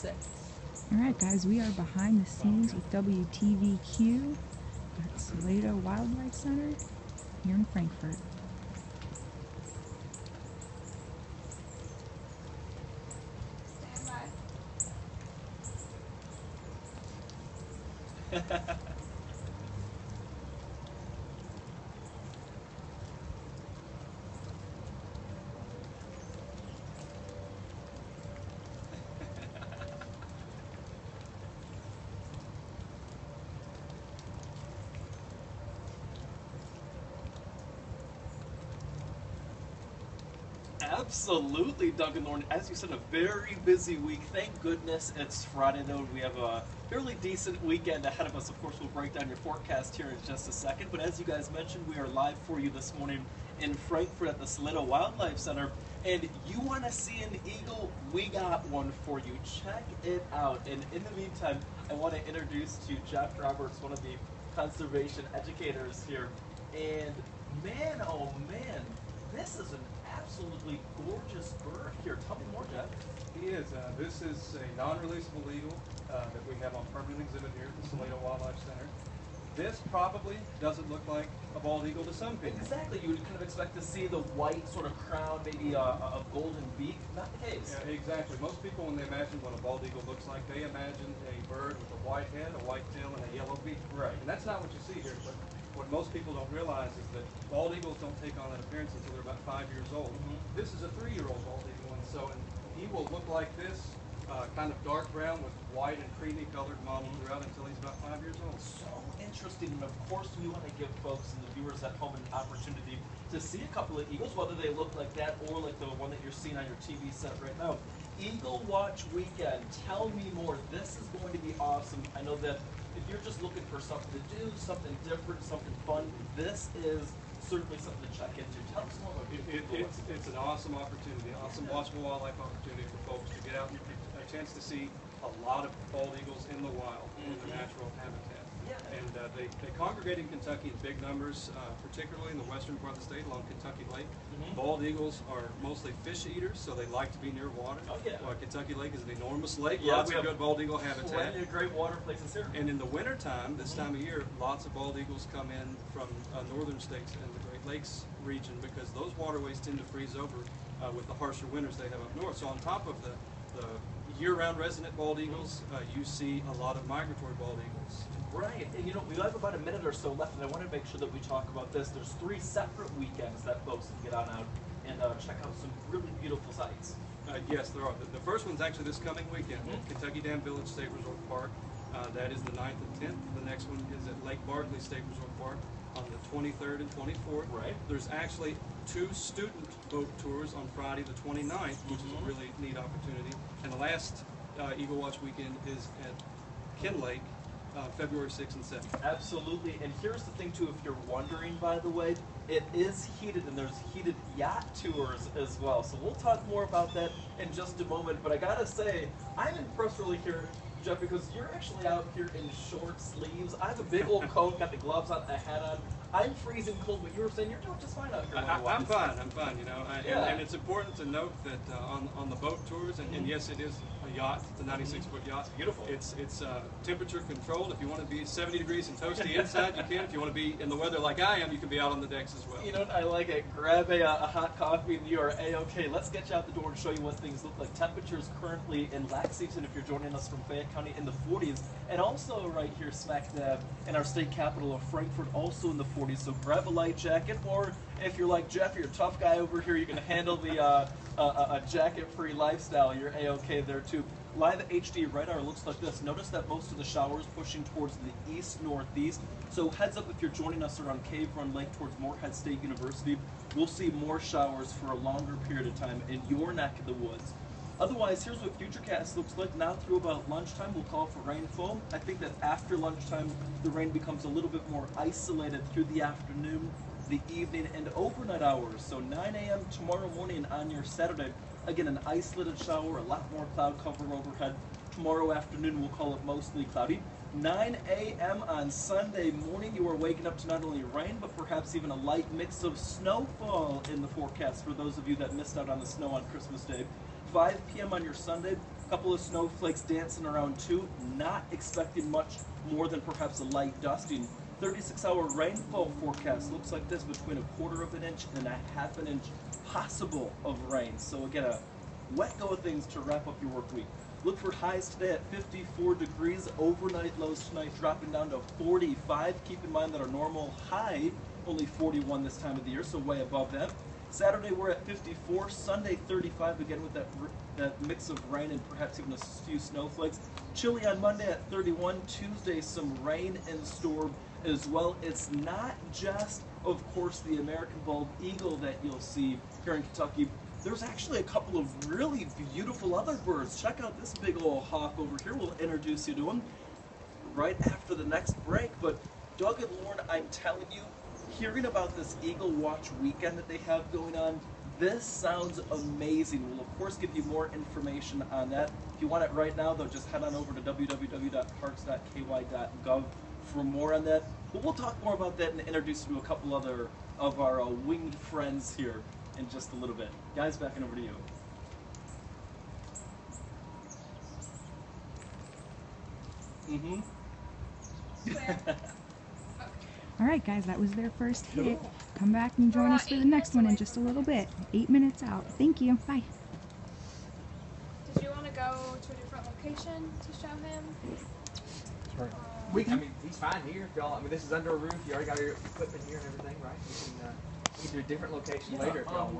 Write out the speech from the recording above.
6. All right, guys, we are behind the scenes with WTVQ at Salado Wildlife Center here in Frankfort. Stand by. Absolutely, Duncan Thorne. As you said, a very busy week. Thank goodness it's Friday, though. We have a fairly decent weekend ahead of us. Of course, we'll break down your forecast here in just a second. But as you guys mentioned, we are live for you this morning in Frankfort at the Salado Wildlife Center. And you want to see an eagle? We got one for you. Check it out. And in the meantime, I want to introduce to you Jeff Roberts, one of the conservation educators here. And man, oh man, this is an absolutely gorgeous bird here. Tell me more, Jeff. He is. This is a non-releasable eagle that we have on permanent exhibit here at the Salado Wildlife Center. This probably doesn't look like a bald eagle to some people. Exactly. You would kind of expect to see the white sort of crown, maybe a golden beak. Not the case. Yeah, exactly. Most people, when they imagine what a bald eagle looks like, they imagine a bird with a white head, a white tail, and a yellow beak. Right. And that's not what you see here. But what most people don't realize is that bald eagles don't take on that appearance until they're about 5 years old. This is a 3-year-old bald eagle, and so he will look like this, kind of dark brown with white and creamy colored mottled throughout until he's about 5 years old. So interesting, and of course we want to give folks and the viewers at home an opportunity to see a couple of eagles, whether they look like that or like the one that you're seeing on your TV set right now. Eagle Watch Weekend, tell me more. This is going to be awesome. I know that if you're just looking for something to do, something different, something fun, this is certainly something to check into. Tell us more about it. It's an awesome opportunity, awesome watchable wildlife opportunity for folks to get out and get a chance to see a lot of bald eagles in the wild, in their natural habitat. Yeah. And they congregate in Kentucky in big numbers, particularly in the western part of the state along Kentucky Lake. Bald eagles are mostly fish eaters, so they like to be near water. Oh, yeah. Kentucky Lake is an enormous lake, Yeah, lots of good bald eagle habitat. Plenty of great water places here. And in the wintertime, this time of year, lots of bald eagles come in from northern states and the Great Lakes region because those waterways tend to freeze over with the harsher winters they have up north. So on top of the year-round resident bald eagles, you see a lot of migratory bald eagles. Right, and you know, we have about a minute or so left, and I want to make sure that we talk about this. There's 3 separate weekends that folks can get on out and check out some really beautiful sights. Yes, there are. The first one's actually this coming weekend at Kentucky Dam Village State Resort Park. That is the 9th and 10th. The next one is at Lake Barkley State Resort Park on the 23rd and 24th. Right. There's actually 2 student boat tours on Friday the 29th, which is a really neat opportunity. And the last Eagle Watch weekend is at Ken Lake, February 6th and 7th. Absolutely, and here's the thing too, if you're wondering, by the way, it is heated and there's heated yacht tours as well. So we'll talk more about that in just a moment, but I gotta say, I'm impressed really here, Jeff, because you're actually out here in short sleeves. I have a big old coat, got the gloves on, a hat on. I'm freezing cold, but you were saying you're doing just fine out here. I'm fine, you know. And it's important to note that on the boat tours, and yes, it is a yacht, it's a 96-foot yacht. Beautiful. It's temperature controlled. If you want to be 70 degrees and toasty inside, you can. If you want to be in the weather like I am, you can be out on the decks as well. You know what, I like it. Grab a hot coffee and you are A-okay. Let's get you out the door and show you what things look like. Temperatures currently in Lexington, if you're joining us from Fayette County, in the 40s. And also right here smack dab in our state capital of Frankfort, also in the 40s. So grab a light jacket, or if you're like Jeff, you're a tough guy over here, you can handle the a jacket-free lifestyle. You're A-okay there too. Live HD radar looks like this. Notice that most of the showers pushing towards the east-northeast. So heads up if you're joining us around Cave Run Lake towards Morehead State University. We'll see more showers for a longer period of time in your neck of the woods. Otherwise, here's what Futurecast looks like. Now through about lunchtime, we'll call for rainfall. I think that after lunchtime, the rain becomes a little bit more isolated through the afternoon, the evening, and overnight hours. So 9 a.m. tomorrow morning on your Saturday, again, an isolated shower, a lot more cloud cover overhead. Tomorrow afternoon, we'll call it mostly cloudy. 9 a.m. on Sunday morning, you are waking up to not only rain, but perhaps even a light mix of snowfall in the forecast for those of you that missed out on the snow on Christmas Day. 5 p.m. on your Sunday, Couple of snowflakes dancing around too. Not expecting much more than perhaps a light dusting. 36-hour rainfall forecast looks like this, between 1/4 of an inch and 1/2 an inch possible of rain. So again, a wet go of things to wrap up your work week. Look for highs today at 54 degrees. Overnight lows tonight dropping down to 45. Keep in mind that our normal high only 41 this time of the year, so way above that. Saturday we're at 54. Sunday 35 again with that mix of rain and perhaps even a few snowflakes. Chilly on Monday at 31. Tuesday some rain in store as well. It's not just, of course, the American bald eagle that you'll see here in Kentucky. There's actually a couple of really beautiful other birds. Check out this big old hawk over here. We'll introduce you to him right after the next break. But Doug and Lauren, I'm telling you, hearing about this Eagle Watch weekend that they have going on, this sounds amazing. We'll of course give you more information on that. If you want it right now, though, just head on over to www.parks.ky.gov for more on that. But we'll talk more about that and introduce you to a couple other of our winged friends here in just a little bit. Guys, back over to you. All right, guys, that was their first hit. Come back and join us for the next one in just a little bit. 8 minutes out. Thank you. Bye. Did you want to go to a different location to show him? I mean, he's fine here. Y'all, I mean, this is under a roof. You already got your equipment here and everything, right? We can do a different location later if y'all want.